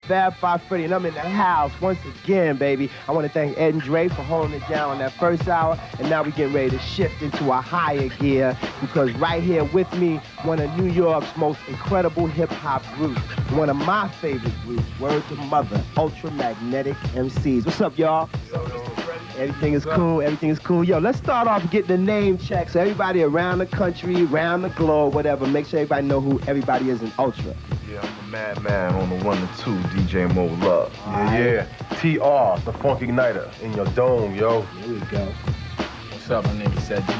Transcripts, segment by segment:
Fab Five Freddy, and I'm in the house once again, baby. I want to thank Ed and Dre for holding it down on that first hour, and now we're getting ready to shift into a higher gear, because right here with me, one of New York's most incredible hip-hop groups, one of my favorite groups, word to mother, Ultramagnetic MCs. What's up, y'all? Everything is cool, everything is cool. Yo, let's start off getting the name check so everybody around the country, around the globe, whatever, make sure everybody know who everybody is in Ultra. Yeah, I'm the madman on the 1 and 2, DJ Mo Love. Yeah. TR, the Funk Igniter, in your dome, yo. Here we go. What's up, my name is Set G.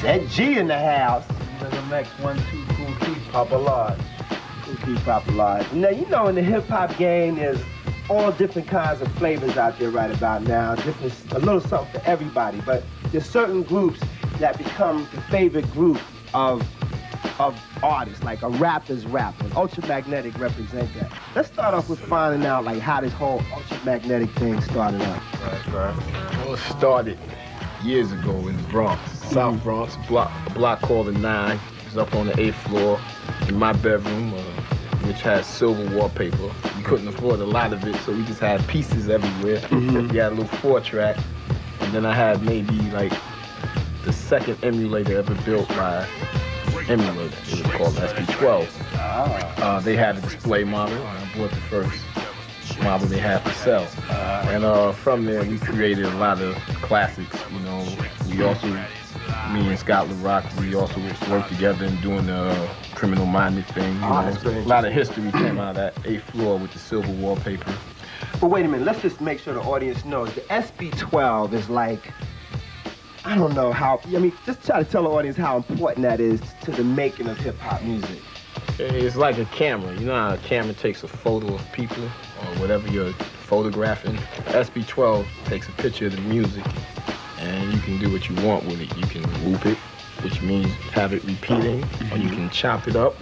Set G in the house. MX 1 2 Cool Keith. Papa Lodge. Cool Keith, Papa Lodge. Now, you know, in the hip-hop game, there's all different kinds of flavors out there right about now. A little something for everybody, but there's certain groups that become the favorite group of artists, like a rapper's rap, and Ultramagnetic represent that. Let's start off with finding out like how this whole Ultramagnetic thing started up. Right. Well, it started years ago in the Bronx, South Bronx, a block called the 9. It was up on the 8th floor in my bedroom, which has silver wallpaper. We couldn't afford a lot of it, so we just had pieces everywhere. We had a little 4-track, and then I had maybe like the second emulator ever built by emulator. It was called SP12. They had a display model, and I bought the first model they had for sale. And from there, we created a lot of classics. You know, we also, me and Scott LaRock, we also worked together in doing the Criminal Minded thing. You know, a lot of history came out of that 8th floor with the silver wallpaper. But wait a minute, let's just make sure the audience knows the SB12 is like, I don't know how, I mean, just try to tell the audience how important that is to the making of hip-hop music. It's like a camera. You know how a camera takes a photo of people or whatever you're photographing? SB12 takes a picture of the music, and you can do what you want with it. You can loop it, which means have it repeating, or you can chop it up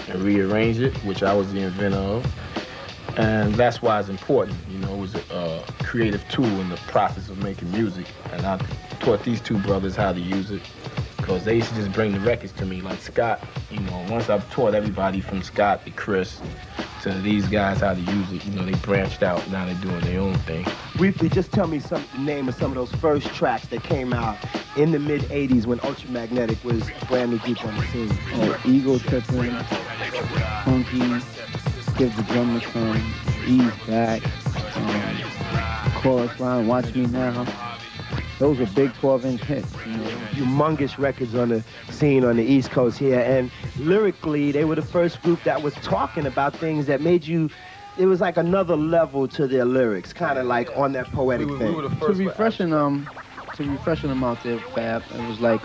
and rearrange it, which I was the inventor of. And that's why it's important. You know, it was a creative tool in the process of making music. And I taught these two brothers how to use it, because they used to just bring the records to me, like Scott. You know, once I've taught everybody from Scott to Chris to these guys how to use it, you know, they branched out. Now they're doing their own thing. Briefly, just tell me the name of some of those first tracks that came out in the mid-'80s when Ultramagnetic was a brand new group on the scene. Ego Trippin', Funky, Give the Drummer Some, Ease Back, Chorus Line, Watch Me Now. Those are big 12-inch hits, you know. Humongous records on the scene on the East Coast here, and lyrically, they were the first group that was talking about things that made you, it was like another level to their lyrics, kind of like on that poetic thing. To refreshing them out there, Fab, it was like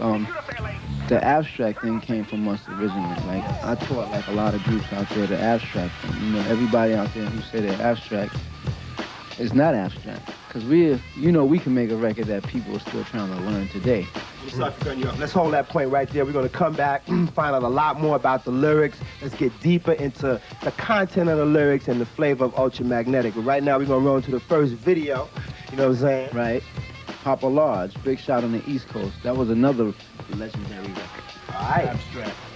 the abstract thing came from us originally. Like I taught like a lot of groups out there the abstract thing. You know, everybody out there who say they're abstract is not abstract. Because we can make a record that people are still trying to learn today. Let's hold that point right there. We're going to come back, find out a lot more about the lyrics. Let's get deeper into the content of the lyrics and the flavor of Ultramagnetic. But right now, we're going to roll into the first video. You know what I'm saying? Right. Papa Lodge, big shot on the East Coast. That was another legendary record. All right.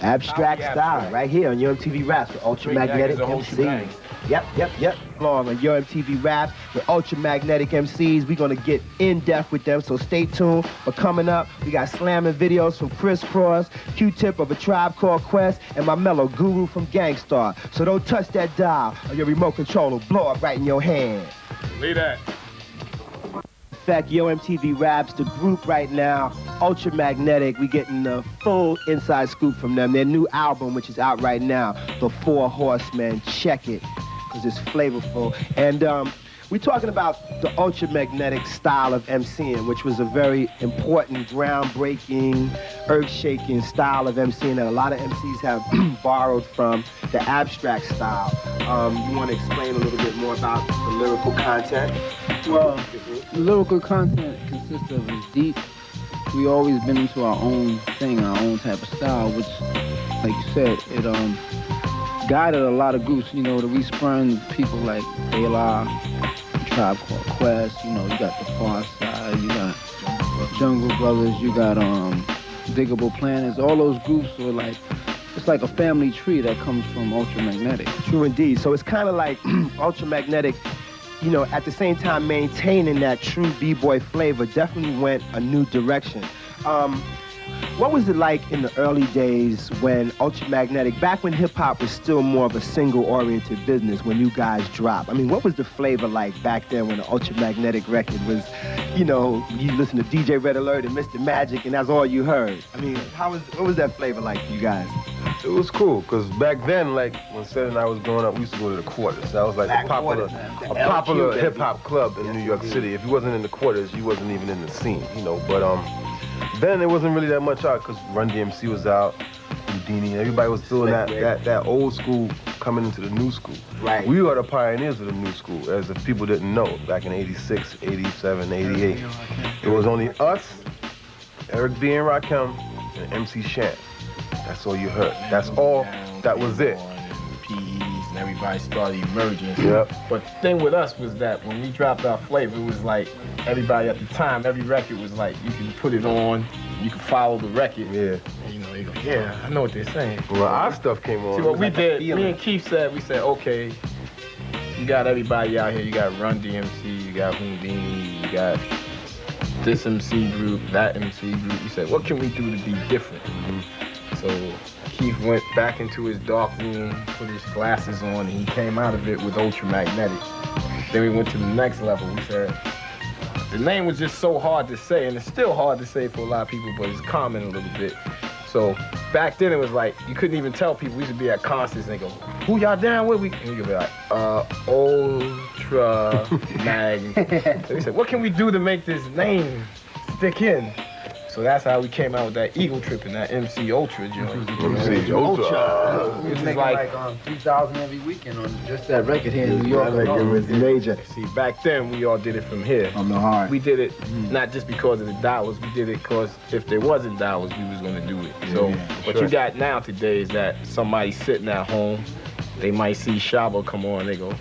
Abstract style, right here on Your MTV Raps with Ultramagnetic MCs. Yep. Long on Your MTV Raps with Ultramagnetic MCs. We're going to get in-depth with them, so stay tuned. But coming up, we got slamming videos from Chris Cross, Q-Tip of A Tribe Called Quest, and my mellow guru from Gangstar. So don't touch that dial or your remote control will blow up right in your hand. Leave that. In fact, Yo MTV Raps, the group right now, Ultramagnetic, we getting the full inside scoop from them. Their new album, which is out right now, The Four Horsemen. Check it, because it's flavorful. And we're talking about the Ultramagnetic style of MCing, which was a very important, groundbreaking, earth-shaking style of MCing that a lot of MCs have borrowed from the abstract style. You want to explain a little bit more about the lyrical content? Well, the lyrical content consists of is deep. We always been into our own thing, our own type of style, which, like you said, it guided a lot of groups. You know, we sprung people like De La, Tribe Called Quest. You know, you got the Far Side, you got Jungle Brothers, you got Diggable Planets. All those groups were like, it's it's like a family tree that comes from Ultramagnetic. True indeed. So it's kind of like Ultramagnetic, you know, at the same time maintaining that true B-boy flavor, definitely went a new direction. What was it like in the early days when Ultramagnetic, back when hip-hop was still more of a single-oriented business, when you guys dropped? I mean, what was the flavor like back then when the Ultramagnetic record was, you know, you listen to DJ Red Alert and Mr. Magic and that's all you heard? I mean, what was that flavor like for you guys? It was cool, because back then, like, when Seth and I was growing up, we used to go to the Quarters. That was like a popular hip-hop club in New York City. If you wasn't in the Quarters, you wasn't even in the scene, you know, but, then it wasn't really that much out because Run DMC was out, Houdini, everybody was still in that old school coming into the new school. Right. We are the pioneers of the new school, as if people didn't know, back in 86, 87, 88. It was only us, Eric B. and Rakim, and MC Shan. That's all you heard. That's all, that was it. PEs and everybody started emerging. Yep. But the thing with us was that when we dropped our flavor, it was like everybody at the time, every record was like, you can put it on, you can follow the record. Yeah. And you know, they go, yeah, I know what they're saying. Well, our stuff came on. See, what we did, me and Keith said, we said, okay, you got everybody out here, you got Run DMC, you got Houdini, you got this MC group, that MC group. We said, what can we do to be different? So Keith went back into his dark room, put his glasses on, and he came out of it with Ultramagnetic. Then we went to the next level. We said, the name was just so hard to say, and it's still hard to say for a lot of people, but it's common a little bit. So back then it was like, you couldn't even tell people. We used to be at concerts and they go, who y'all down with? And we could be like, Ultramagnetic. So we said, what can we do to make this name stick in? So that's how we came out with that Eagle Trip and that MC Ultra joint. MC Ultra. We was making like 3,000 every weekend on just that record here in New York. That record was major. See, back then we all did it from here. On the heart. We did it not just because of the dollars, we did it because if there wasn't dollars, we was gonna do it. So what you got now today is that somebody sitting at home, they might see Shabo come on, they go,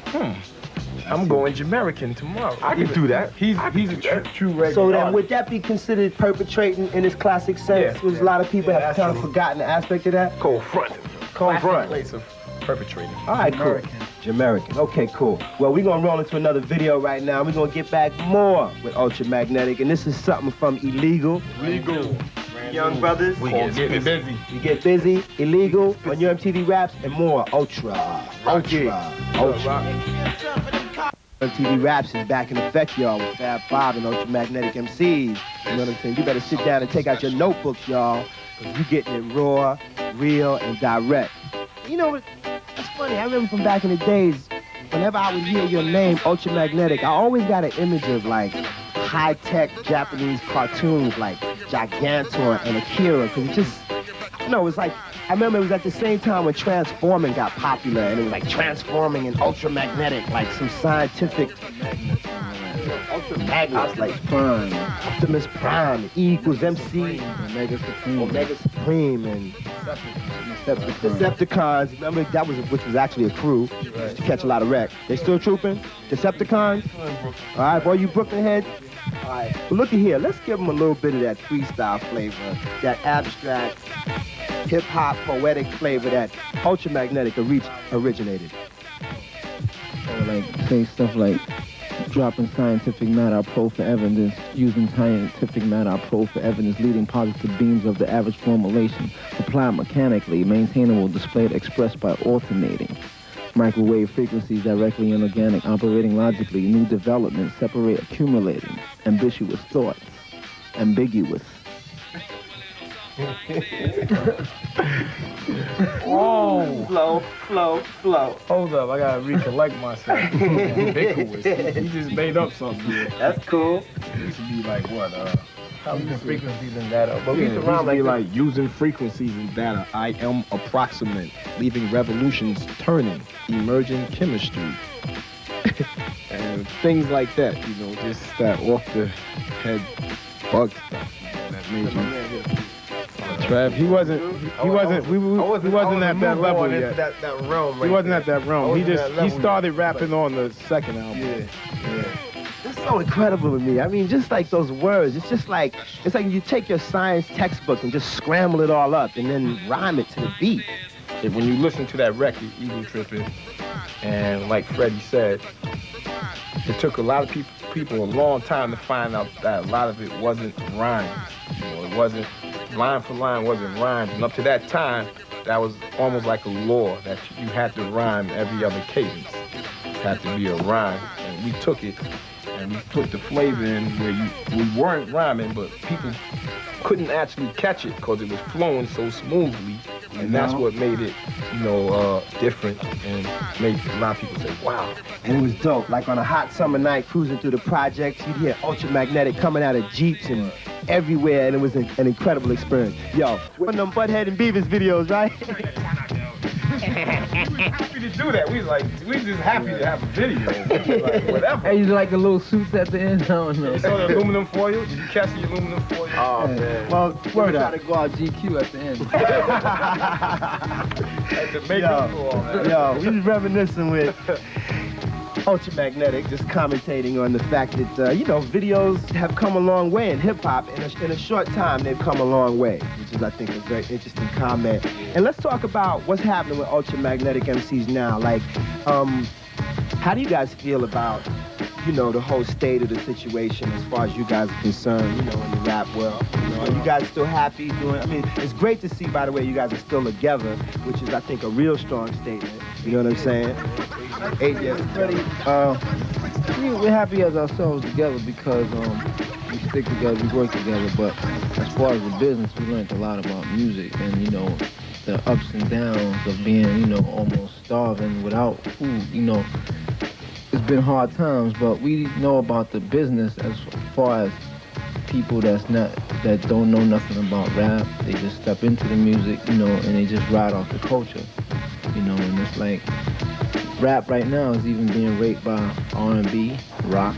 I'm going Jamaican tomorrow. I can do that. He's a true regular. So then, would that be considered perpetrating in its classic sense? Yeah, Because a lot of people yeah, have kind of forgotten the aspect of that. Cold front. Cold front. place of perpetrating. All right, cool. Jamaican. Okay, cool. Well, we're going to roll into another video right now. We're going to get back more with Ultramagnetic, and this is something from Illegal. Young brothers. We get busy. You get busy, Illegal, on your MTV Raps, and more Ultra. MTV Raps is back in effect, y'all, with Fab Bob and Ultramagnetic MCs. You know what I'm saying? You better sit down and take out your notebooks, y'all, because you getting it raw, real, and direct. You know what? That's funny. I remember from back in the days, whenever I would hear your name, Ultramagnetic, I always got an image of, like, high-tech Japanese cartoons like Gigantor and Akira, because it just, you know, it was like, I remember it was at the same time when Transforming got popular, and it was like Transforming and Ultramagnetic, like some scientific, Ultramagnetic, like Prime, Optimus Prime, E equals MC, Omega Supreme, and Decepticons. Remember that was, which was actually a crew to catch a lot of wreck. They still trooping? Decepticons? All right, boy, you Brooklyn head. All right, well, look at here. Let's give them a little bit of that freestyle flavor, that abstract, hip-hop, poetic flavor that Ultramagnetic originated. Or like, say stuff like, dropping scientific matter pro for evidence, using scientific matter pro for evidence, leading positive beams of the average formulation, applied mechanically, maintainable, displayed, expressed by alternating. Microwave frequencies directly inorganic, operating logically, new developments, separate, accumulating, ambiguous thoughts, ambiguous. Oh, flow. Hold up, I gotta recollect myself. Ambiguous. He just made up something here. That's cool. It used to be like what? Using frequencies and data. But we used to be like using frequencies and data. I am approximate, leaving revolutions turning, emerging chemistry. And things like that, you know, just that off the head bug stuff, you know, that made you. Trav, he wasn't at that level yet. That realm right He wasn't there. at that realm. He started rapping on the second album. Yeah. That's so incredible to me. I mean, just like those words, it's like you take your science textbook and just scramble it all up and then rhyme it to the beat. when you listen to that record, Ego Trippin', and like Freddy said, it took a lot of people a long time to find out that a lot of it wasn't rhymes. It wasn't, line for line wasn't rhymes. And up to that time, that was almost like a law that you had to rhyme every other cadence. It had to be a rhyme. And we took it and we put the flavor in where we weren't rhyming, but people couldn't actually catch it because it was flowing so smoothly. And that's what made it, different and made a lot of people say, wow. And it was dope. Like on a hot summer night, cruising through the projects, you'd hear Ultramagnetic coming out of Jeeps and everywhere, and it was an incredible experience. Yo, one of them Butthead and Beavis videos, right? Happy to do that. We just happy to have a video. Like, whatever. Hey, you like the little suits at the end? I don't know. You saw the aluminum foil? Did you catch the aluminum foil? Oh, man. Well, word Try up. to go out GQ at the end. Yo, we was reminiscing with Ultramagnetic, just commentating on the fact that, videos have come a long way in hip-hop. In a short time, they've come a long way, which is, I think, a very interesting comment. And let's talk about what's happening with Ultramagnetic MCs now. Like, how do you guys feel about, the whole state of the situation as far as you guys are concerned, in the rap world? Are you guys still happy doing, it's great to see, by the way, you guys are still together, which is, I think, a real strong statement. You know what I'm saying? 8 years. Freddy, we're happy as ourselves together because we stick together, we work together. But as far as the business, we learned a lot about music and, the ups and downs of being, almost starving without food. It's been hard times, but we know about the business as far as people that don't know nothing about rap. They just step into the music, and they just ride off the culture, and it's like rap right now is even being raped by R&B, rock,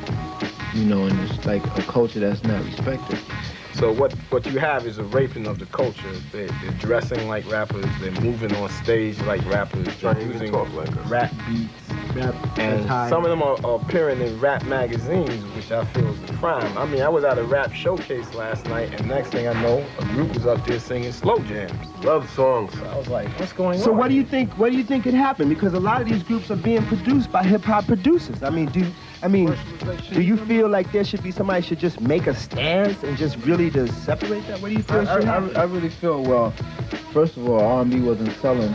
and it's like a culture that's not respected. So what you have is a raping of the culture. They're dressing like rappers, they're moving on stage like rappers, they're using rap beats. And some of them are appearing in rap magazines, which I feel is a crime. I was at a rap showcase last night, and next thing I know, a group was up there singing slow jams. Love songs. So I was like, what's going on? So what do you think could happen? Because a lot of these groups are being produced by hip-hop producers. Do you feel like there should be somebody should just make a stance and just really to separate that? What do you feel should happen? I really feel, well, first of all, R&B wasn't selling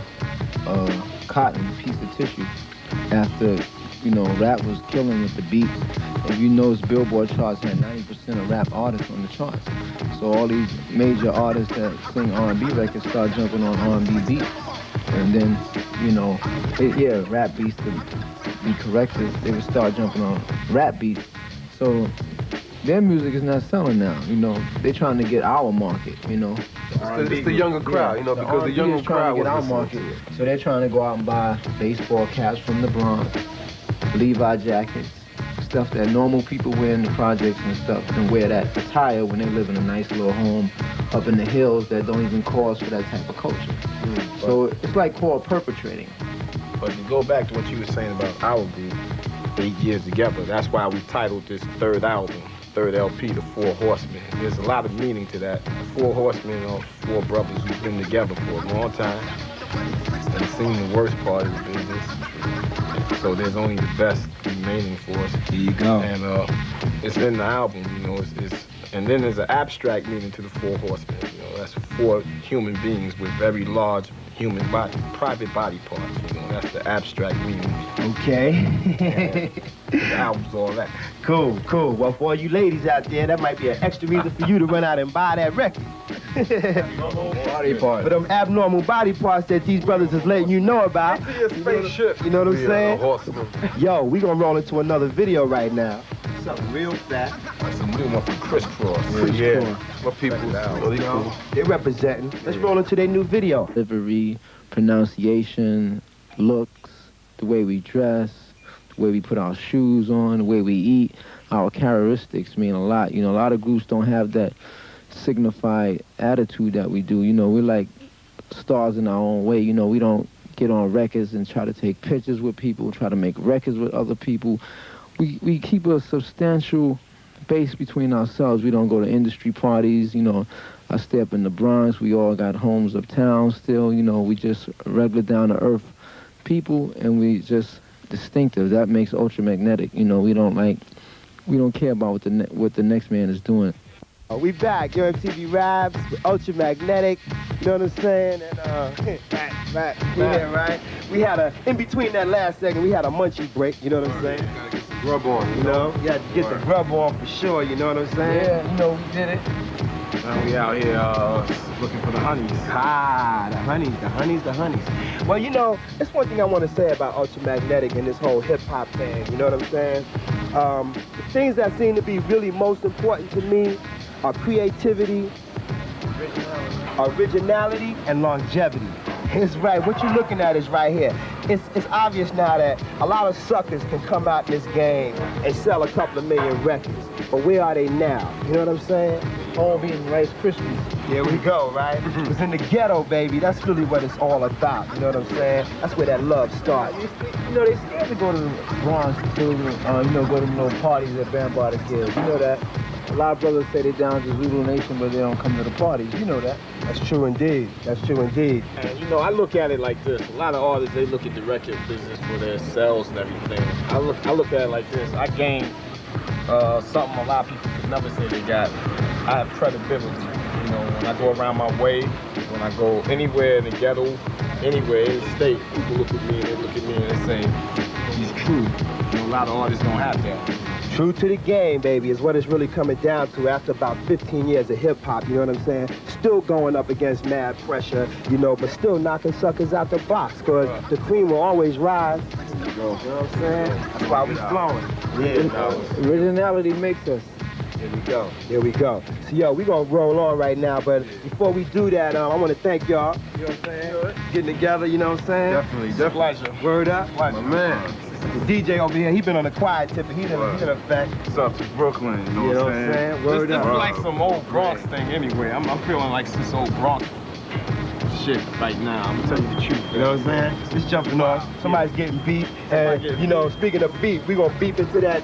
cotton, piece of tissue. After, rap was killing with the beats. If you notice, Billboard charts had 90% of rap artists on the charts. So all these major artists that sing R&B records start jumping on R&B beats. And then, rap beats to be corrected, they would start jumping on rap beats. So their music is not selling now, They're trying to get our market, It's the younger crowd, because the younger crowd was our market. So they're trying to go out and buy baseball caps from the Bronx, Levi jackets, stuff that normal people wear in the projects and stuff, and wear that attire when they live in a nice little home up in the hills that don't even cause for that type of culture. So it's like called perpetrating. But to go back to what you were saying about our group, 8 years together, that's why we titled this third album, third LP, The Four Horsemen. There's a lot of meaning to that. The Four Horsemen are four brothers who've been together for a long time and seen the worst part of the business. So there's only the best remaining for us. Here you go. And it's in the album, and then there's an abstract meaning to the Four Horsemen. That's four human beings with very large human body, private body parts. That's the abstract meaning. Okay. The album's all that. Cool. Well, for all you ladies out there, that might be an extra reason for you to run out and buy that record. Body parts. For them abnormal body parts that these brothers is letting you know about. Spaceship. You know what I'm saying? Horseman. Yo, we gonna roll into another video right now. Something real fat. That's a new one from Crisscross. My people. Cool. They're representing. Let's roll into their new video. Delivery, pronunciation, looks, the way we dress, the way we put our shoes on, the way we eat, our characteristics mean a lot. A lot of groups don't have that signified attitude that we do. We're like stars in our own way. We don't get on records and try to take pictures with people, try to make records with other people. We keep a substantial based between ourselves. We don't go to industry parties, you know. I stay up in the Bronx. We all got homes uptown still, you know. We just regular down-to-earth people, and we just distinctive. That makes Ultramagnetic, you know. We don't care about what the next man is doing. We back, Yo MTV Raps, Ultramagnetic, you know what I'm saying? And right. We had in between that last segment, we had a munchie break, you know what I'm saying? Gotta get some grub on, You know, you had to get the grub on for sure, you know what I'm saying? Yeah, you know, we did it. Now we out here looking for the honeys. Ah, the honeys. Well, you know, that's one thing I want to say about Ultramagnetic and this whole hip-hop thing, you know what I'm saying? The things that seem to be really most important to me are creativity, originality, and longevity. It's right, what you're looking at is right here. It's obvious now that a lot of suckers can come out in this game and sell a couple of million records, but where are they now? You know what I'm saying? All eating Rice Krispies. Here we go, right? It's in the ghetto, baby. That's really what it's all about. You know what I'm saying? That's where that love starts. You know, they scared to go to the Bronx to, you know, go to little parties at Bambaataa Kids. You know that. A lot of brothers say they're down to Zulu Nation, but they don't come to the parties. You know that. That's true indeed. That's true indeed. And you know, I look at it like this. A lot of artists, they look at the record business for their sales and everything. I look at it like this. I gained something a lot of people could never say they got. I have credibility. You know, when I go around my way, when I go anywhere in the ghetto, anywhere in the state, people look at me and they say, he's true. You know, a lot of artists don't have that. True to the game, baby, is what it's really coming down to after about 15 years of hip-hop, you know what I'm saying? Still going up against mad pressure, you know, but still knocking suckers out the box, because the cream will always rise. You know what I'm saying? That's why we flowing. Yeah. Originality makes us. Here we go. So, yo, we gonna roll on right now, but before we do that, I want to thank y'all, you know what I'm saying? Getting together, you know what I'm saying? Definitely. Pleasure. Word up. My man. The DJ over here, he been on the quiet tip, and he's in effect. What's up to Brooklyn, You know what I'm saying? Word This up. is like some old Bronx thing anyway. I'm feeling like this old Bronx shit right now. I'm gonna tell you the truth. You know what I'm saying? It's jumping off. Somebody's getting beat. And, you know, speaking of beat, we gonna beep into that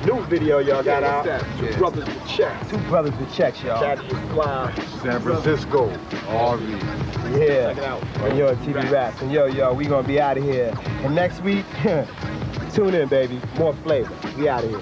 new video y'all got out. Two brothers with checks. Two brothers with checks, y'all. Caddy is fly. San Francisco. Already. Yeah. Check it out. And yo, TV Raps. And yo, we gonna be out of here. And next week, tune in, baby. More flavor. We out of here.